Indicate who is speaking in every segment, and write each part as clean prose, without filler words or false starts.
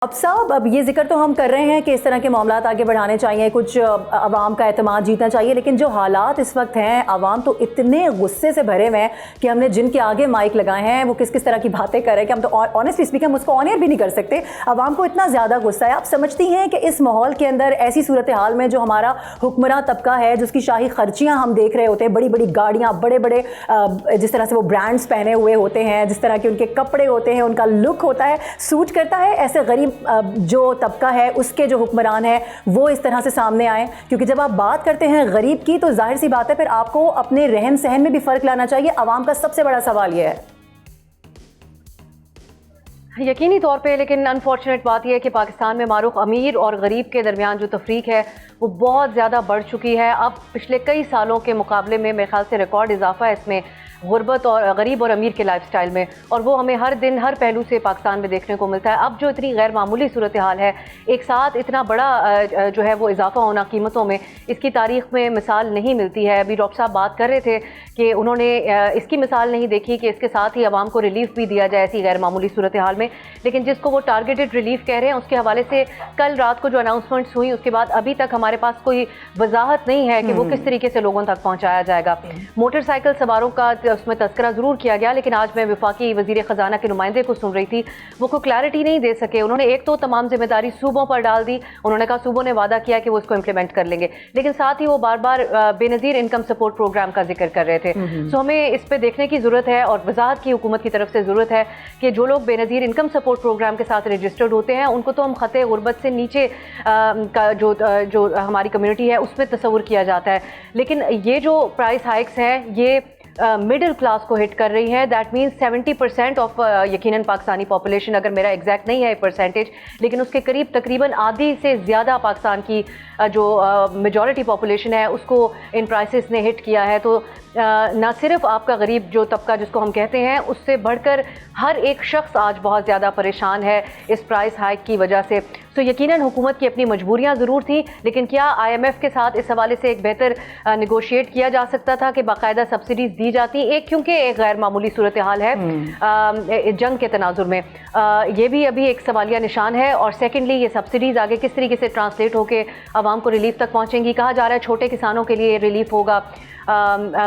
Speaker 1: اب صاحب اب یہ ذکر تو ہم کر رہے ہیں کہ اس طرح کے معاملات آگے بڑھانے چاہیے, کچھ عوام کا اعتماد جیتنا چاہیے, لیکن جو حالات اس وقت ہیں عوام تو اتنے غصے سے بھرے ہوئے ہیں کہ ہم نے جن کے آگے مائک لگائے ہیں وہ کس طرح کی باتیں کر رہے ہیں کہ ہم تو آنیسٹلی اسپیک ہم اس کو آن ایئر بھی نہیں کر سکتے. عوام کو اتنا زیادہ غصہ ہے. آپ سمجھتی ہیں کہ اس ماحول کے اندر ایسی صورتحال میں جو ہمارا حکمراں طبقہ ہے جس کی شاہی خرچیاں ہم دیکھ رہے ہوتے ہیں, بڑی بڑی گاڑیاں, بڑے بڑے جس طرح سے وہ برانڈز پہنے ہوئے ہوتے ہیں, جس طرح کے ان کے کپڑے ہوتے ہیں, ان کا لک ہوتا ہے, سوٹ کرتا ہے ایسے غریب جو طبقہ ہے اس کے جو حکمران ہیں وہ اس طرح سے سامنے آئیں؟ کیونکہ جب آپ بات کرتے ہیں غریب کی تو ظاہر سی بات ہے پھر آپ کو اپنے رہن سہن میں بھی فرق لانا چاہیے. عوام کا سب سے بڑا سوال یہ ہے.
Speaker 2: یقینی طور پہ, لیکن انفارچونیٹ بات یہ ہے کہ پاکستان میں معروف امیر اور غریب کے درمیان جو تفریق ہے وہ بہت زیادہ بڑھ چکی ہے. اب پچھلے کئی سالوں کے مقابلے میں میرے خیال سے ریکارڈ اضافہ ہے اس میں غربت اور غریب اور امیر کے لائف سٹائل میں, اور وہ ہمیں ہر دن ہر پہلو سے پاکستان میں دیکھنے کو ملتا ہے. اب جو اتنی غیر معمولی صورتحال ہے, ایک ساتھ اتنا بڑا جو ہے وہ اضافہ ہونا قیمتوں میں, اس کی تاریخ میں مثال نہیں ملتی ہے. ابھی ڈاکٹر صاحب بات کر رہے تھے کہ انہوں نے اس کی مثال نہیں دیکھی کہ اس کے ساتھ ہی عوام کو ریلیف بھی دیا جائے ایسی غیر معمولی صورتحال میں, لیکن جس کو وہ ٹارگیٹڈ ریلیف کہہ رہے ہیں اس کے حوالے سے کل رات کو جو اناؤنسمنٹس ہوئی اس کے بعد ابھی تک ہمارے پاس کوئی وضاحت نہیں ہے کہ وہ کس طریقے سے لوگوں تک پہنچایا جائے گا. موٹر سائیکل سواروں کا اس میں تذکرہ ضرور کیا گیا, لیکن آج میں وفاقی وزیر خزانہ کے نمائندے کو سن رہی تھی, وہ کوئی کلیئرٹی نہیں دے سکے. انہوں نے ایک تو تمام ذمہ داری صوبوں پر ڈال دی, انہوں نے کہا صوبوں نے وعدہ کیا کہ وہ اس کو امپلیمنٹ کر لیں گے, لیکن ساتھ ہی وہ بار بار بے نظیر انکم سپورٹ پروگرام کا ذکر کر رہے تھے. سو ہمیں اس پہ دیکھنے کی ضرورت ہے اور وضاحت کی حکومت کی طرف سے ضرورت ہے کہ جو لوگ بے نظیر انکم سپورٹ پروگرام کے ساتھ رجسٹرڈ ہوتے ہیں ان کو تو ہم خطے غربت سے نیچے کا جو ہماری کمیونٹی ہے اس میں تصور کیا جاتا ہے, لیکن یہ جو پرائس ہائکس ہیں یہ مڈل کلاس کو ہٹ کر رہی ہے. دیٹ مینس 70% آف یقیناً پاکستانی پاپولیشن, اگر میرا ایگزیکٹ نہیں ہے پرسنٹیج, لیکن اس کے قریب تقریباً آدھی سے زیادہ پاکستان کی جو میجورٹی پاپولیشن ہے اس کو ان پرائسز نے ہٹ کیا ہے. تو نہ صرف آپ کا غریب جو طبقہ جس کو ہم کہتے ہیں, اس سے بڑھ کر ہر ایک شخص آج بہت زیادہ پریشان ہے اس پرائس ہائیک کی وجہ سے. تو یقیناً حکومت کی اپنی مجبوریاں ضرور تھیں, لیکن کیا آئی ایم ایف کے ساتھ اس حوالے سے ایک بہتر نیگوشیٹ کیا جا سکتا تھا کہ باقاعدہ سبسڈیز دی جاتی؟ ایک کیونکہ ایک غیر معمولی صورتحال ہے جنگ کے تناظر میں, یہ بھی ابھی ایک سوالیہ نشان ہے. اور سیکنڈلی یہ سبسڈیز آگے کس طریقے سے ٹرانسلیٹ ہو کے عوام کو ریلیف تک پہنچیں گی؟ کہا جا رہا ہے چھوٹے کسانوں کے لیے ریلیف ہوگا.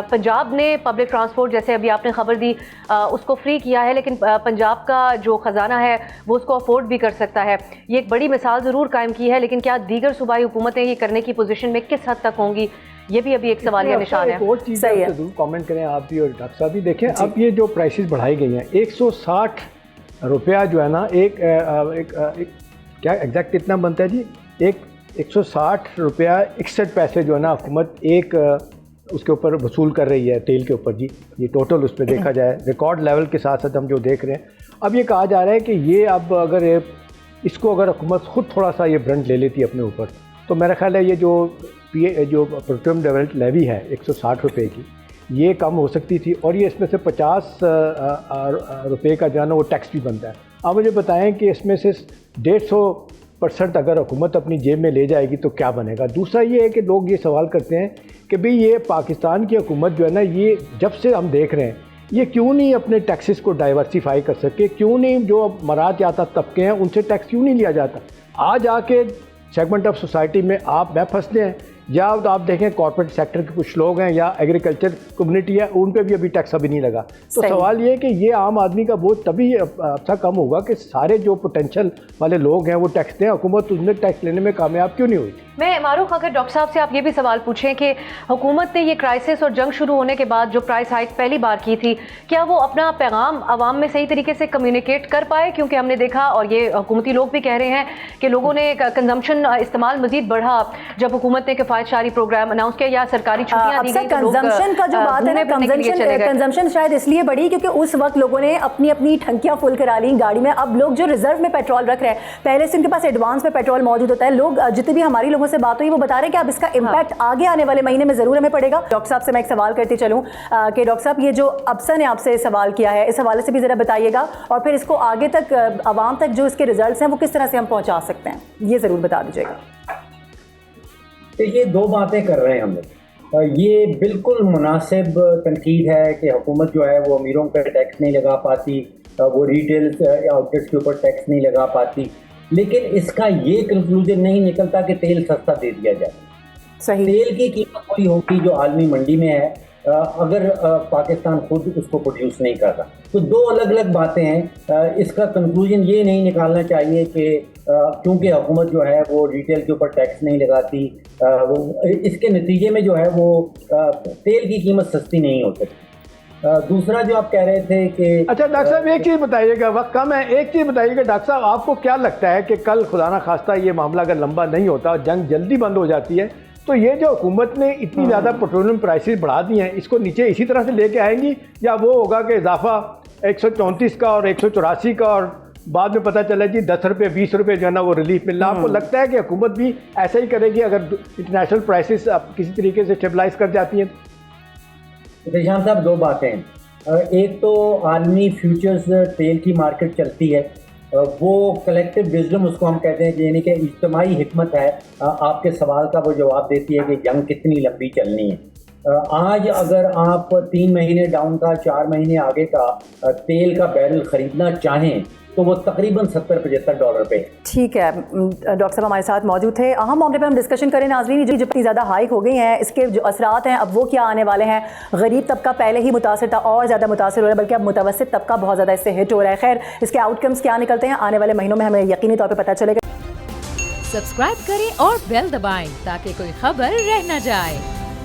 Speaker 2: پنجاب نے پبلک ٹرانسپورٹ جیسے ابھی آپ نے خبر دی اس کو فری کیا ہے, لیکن پنجاب کا جو خزانہ ہے وہ اس کو افورڈ بھی کر سکتا ہے. یہ ایک بڑی مثال ضرور قائم کی ہے, لیکن کیا دیگر صوبائی حکومتیں یہ کرنے کی پوزیشن میں کس حد تک ہوں گی, یہ بھی ابھی ایک سوالیہ نشان ہے.
Speaker 3: اور چیز ضرور کامنٹ کریں آپ بھی اور ڈاکٹر صاحب بھی. دیکھیں اب یہ جو پرائسز بڑھائی گئی ہیں 160 روپیہ جو ہے نا, ایک کیا ایگزیکٹ کتنا بنتا ہے جی, 160 روپیہ 61 پیسے جو ہے نا حکومت ایک اس کے اوپر وصول کر رہی ہے تیل کے اوپر جی. یہ ٹوٹل اس پہ دیکھا جائے ریکارڈ لیول کے ساتھ ساتھ ہم جو دیکھ رہے ہیں. اب یہ کہا جا رہا ہے کہ یہ اب اگر اس کو اگر حکومت خود تھوڑا سا یہ برنٹ لے لیتی اپنے اوپر تو میرا خیال ہے یہ جو پیٹرولیم ڈیولپمنٹ لیوی ہے 160 روپے کی, یہ کم ہو سکتی تھی, اور یہ اس میں سے 50 روپے کا جو ہے نا وہ ٹیکس بھی بنتا ہے. آپ مجھے بتائیں کہ اس میں سے 150% اگر حکومت اپنی جیب میں لے جائے گی تو کیا بنے گا؟ دوسرا یہ ہے کہ لوگ یہ سوال کرتے ہیں کہ بھئی یہ پاکستان کی حکومت جو ہے نا, یہ جب سے ہم دیکھ رہے ہیں یہ کیوں نہیں اپنے ٹیکسز کو ڈائیورسیفائی کر سکے, کیوں نہیں جو مراد جاتا طبقے ہیں ان سے ٹیکس کیوں نہیں لیا جاتا؟ آج آ کے سیگمنٹ آف سوسائٹی میں میں پھنستے ہیں, یا تو آپ دیکھیں کارپوریٹ سیکٹر کے کچھ لوگ ہیں یا ایگریکلچر کمیونٹی ہے, ان پہ بھی ابھی ٹیکس ابھی نہیں لگا. تو سوال یہ ہے کہ یہ عام آدمی کا بوجھ تبھی اچھا کم ہوگا کہ سارے جو پوٹینشیل والے لوگ ہیں وہ ٹیکس دیں. حکومت ان میں ٹیکس لینے میں کامیاب کیوں نہیں ہوئی؟
Speaker 2: میں معروف اگر ڈاکٹر صاحب سے آپ یہ بھی سوال پوچھیں کہ حکومت نے یہ کرائسس اور جنگ شروع ہونے کے بعد جو پرائس ہائک پہلی بار کی تھی, کیا وہ اپنا پیغام عوام میں صحیح طریقے سے کمیونیکیٹ کر پائے؟ کیونکہ ہم نے دیکھا اور یہ حکومتی لوگ بھی کہہ رہے ہیں کہ لوگوں نے کنزمپشن استعمال مزید بڑھا جب حکومت نے کفایت شاری پروگرام اناؤنس کیا یا سرکاری چھٹیاں دی گئی.
Speaker 1: کنزمپشن کا جو بات ہے نا, کنزمپشن شاید اس لیے بڑھی کیونکہ اس وقت لوگوں نے اپنی اپنی ٹھنکیاں فل کرا لی گاڑی میں. اب لوگ جو ریزرو میں پیٹرول رکھ رہے ہیں, پہلے سے ان کے پاس ایڈوانس میں پیٹرول موجود ہوتا ہے. لوگ جتنے بھی ہماری لوگوں سے بات ہوئی وہ بتا رہے ہیں کہ اب اس کا امپیکٹ آگے آنے والے مہینے میں ضرور ہمیں پڑے گا. ڈاکٹر صاحب سے میں ایک سوال کرتی چلوں کہ ڈاکٹر صاحب یہ جو ابسا نے آپ سے سوال کیا ہے اس حوالے سے بھی ذرا بتائیے گا, اور پھر اس کو آگے تک عوام تک جو اس کے ریزلٹس ہیں وہ کس طرح سے ہم پہنچا سکتے ہیں, یہ ضرور بتا دیجیے گا.
Speaker 4: یہ دو باتیں کر رہے ہیں ہم لوگ. یہ بالکل مناسب تنقید ہے کہ حکومت جو ہے وہ امیروں پہ ٹیکس نہیں لگا پاتی, وہ ریٹیل آؤٹ لیٹس کے اوپر ٹیکس نہیں لگا پاتی. لیکن اس کا یہ کنکلوژن نہیں نکلتا کہ تیل سستا دے دیا جائے.
Speaker 1: صحیح.
Speaker 4: تیل کی قیمت وہی ہوگی جو عالمی منڈی میں ہے اگر پاکستان خود اس کو پروڈیوس نہیں کرتا. تو دو الگ الگ باتیں ہیں. اس کا کنکلوژن یہ نہیں نکالنا چاہیے کہ کیونکہ حکومت جو ہے وہ ریٹیل کے اوپر ٹیکس نہیں لگاتی, اس کے نتیجے میں جو ہے وہ تیل کی قیمت سستی نہیں ہو سکتی. دوسرا جو آپ کہہ رہے تھے کہ
Speaker 3: اچھا ڈاکٹر صاحب ایک چیز بتائیے گا, وقت کم ہے, ایک چیز بتائیے گا ڈاکٹر صاحب, آپ کو کیا لگتا ہے کہ کل خدا نہ خواستہ یہ معاملہ اگر لمبا نہیں ہوتا اور جنگ جلدی بند ہو جاتی ہے تو یہ جو حکومت نے اتنی زیادہ پیٹرولیم پرائسز بڑھا دی ہیں اس کو نیچے اسی طرح سے لے کے آئیں گی, یا وہ ہوگا کہ اضافہ 134 کا اور 184 کا اور بعد میں پتہ چلا جی 10 روپے 20 روپے جو ہے نا وہ ریلیف ملنا؟ آپ کو لگتا ہے کہ حکومت بھی ایسا ہی کرے گی اگر انٹرنیشنل پرائسز کسی طریقے سے اسٹیبلائز کر جاتی ہیں؟
Speaker 4: ذیشان صاحب دو باتیں ہیں. ایک تو عالمی فیوچرز تیل کی مارکیٹ چلتی ہے, وہ کلیکٹیو وزڈم اس کو ہم کہتے ہیں, یعنی کہ اجتماعی حکمت ہے. آپ کے سوال کا وہ جواب دیتی ہے کہ جنگ کتنی لمبی چلنی ہے. آج اگر آپ 3 مہینے ڈاؤن کا 4 مہینے آگے کا تیل کا بیرل خریدنا چاہیں تو وہ تقریباً $70-75 پہ.
Speaker 1: ٹھیک ہے, ڈاکٹر صاحب ہمارے ساتھ موجود تھے. اہم معاملے پہ ہم ڈسکشن کریں ناظرین. جو اتنی زیادہ ہائیک ہو گئی ہیں اس کے جو اثرات ہیں اب وہ کیا آنے والے ہیں. غریب طبقہ پہلے ہی متاثر تھا اور زیادہ متاثر ہو رہا ہے, بلکہ اب متوسط طبقہ بہت زیادہ اس سے ہٹ ہو رہا ہے. خیر اس کے آؤٹ کمز کیا نکلتے ہیں آنے والے مہینوں میں ہمیں یقینی طور پہ پتہ چلے گا.
Speaker 5: سبسکرائب کریں اور بیل دبائیں تاکہ کوئی خبر رہ نہ جائے.